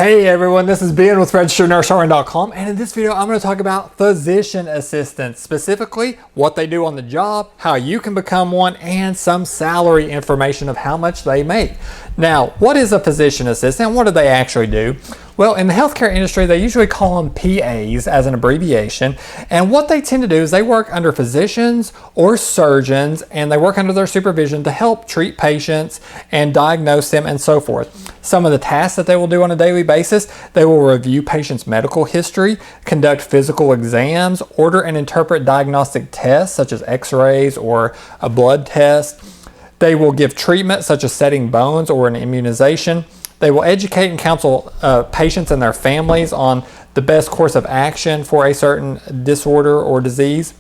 Hey everyone, this is Ben with RegisteredNurseRN.com, and in this video I'm going to talk about physician assistants, specifically what they do on the job, how you can become one, and some salary information of how much they make. Now, what is a physician assistant? What do they actually do? Well, in the healthcare industry, they usually call them PAs as an abbreviation, and what they tend to do is they work under physicians or surgeons, and they work under their supervision to help treat patients and diagnose them and so forth. Some of the tasks that they will do on a daily basis: they will review patients' medical history, conduct physical exams, order and interpret diagnostic tests such as x-rays or a blood test. They will give treatment such as setting bones or an immunization. They will educate and counsel patients and their families on the best course of action for a certain disorder or disease.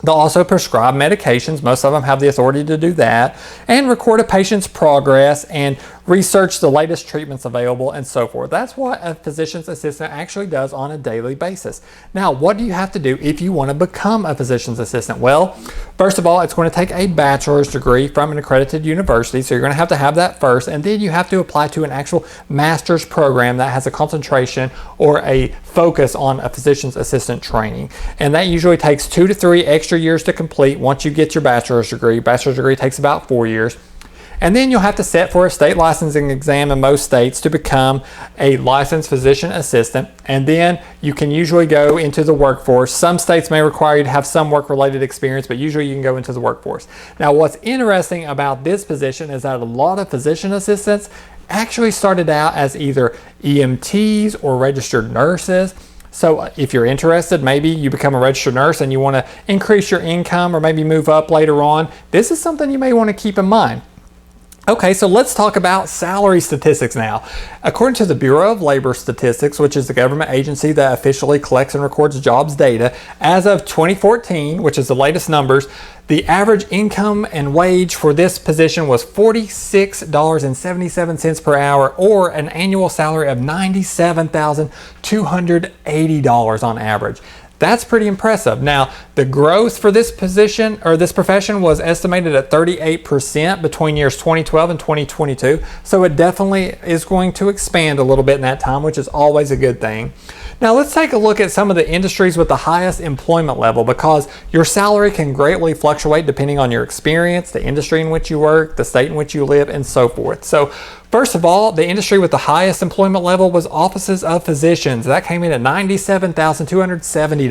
They'll also prescribe medications. Most of them have the authority to do that, and record a patient's progress and research the latest treatments available and so forth. That's what a physician's assistant actually does on a daily basis. Now, what do you have to do if you want to become a physician's assistant? Well, first of all, it's going to take a bachelor's degree from an accredited university, so you're going to have that first, and then you have to apply to an actual master's program that has a concentration or a focus on a physician's assistant training, and that usually takes 2 to 3 extra years to complete once you get your bachelor's degree. Bachelor's degree takes about 4 years. And then you'll have to sit for a state licensing exam in most states to become a licensed physician assistant. And then you can usually go into the workforce. Some states may require you to have some work-related experience, but usually you can go into the workforce. Now, what's interesting about this position is that a lot of physician assistants actually started out as either EMTs or registered nurses. So if you're interested, maybe you become a registered nurse and you want to increase your income or maybe move up later on, this is something you may want to keep in mind. Okay, so let's talk about salary statistics now. According to the Bureau of Labor Statistics, which is the government agency that officially collects and records jobs data, as of 2014, which is the latest numbers, the average income and wage for this position was $46.77 per hour, or an annual salary of $97,280 on average. That's pretty impressive. Now, the growth for this position or this profession was estimated at 38% between years 2012 and 2022. So it definitely is going to expand a little bit in that time, which is always a good thing. Now, let's take a look at some of the industries with the highest employment level, because your salary can greatly fluctuate depending on your experience, the industry in which you work, the state in which you live, and so forth. So first of all, the industry with the highest employment level was offices of physicians. That came in at $97,270.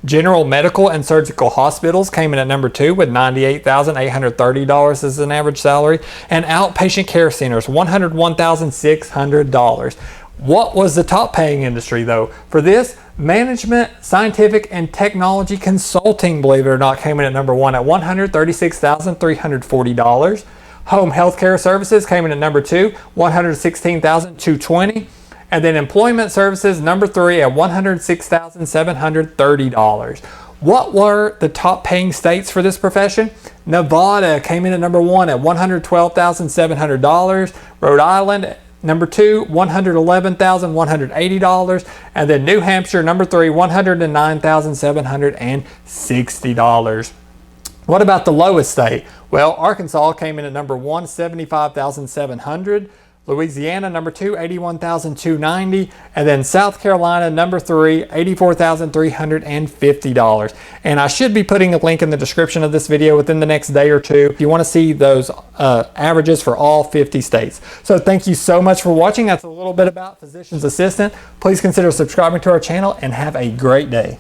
General medical and surgical hospitals came in at number 2 with $98,830 as an average salary, and outpatient care centers, $101,600. What was the top paying industry though? For this, management, scientific, and technology consulting, believe it or not, came in at number 1 at $136,340. Home healthcare services came in at number 2, $116,220. And then employment services, number 3 at $106,730. What were the top paying states for this profession? Nevada came in at number 1 at $112,700. Rhode Island, number 2, $111,180, and then New Hampshire, number 3, $109,760. What about the lowest state? Well, Arkansas came in at number 1, $75,700. Louisiana, number 2, $81,290, and then South Carolina, number 3, $84,350. And I should be putting a link in the description of this video within the next day or two if you want to see those averages for all 50 states. So thank you so much for watching. That's a little bit about physician's assistant. Please consider subscribing to our channel and have a great day.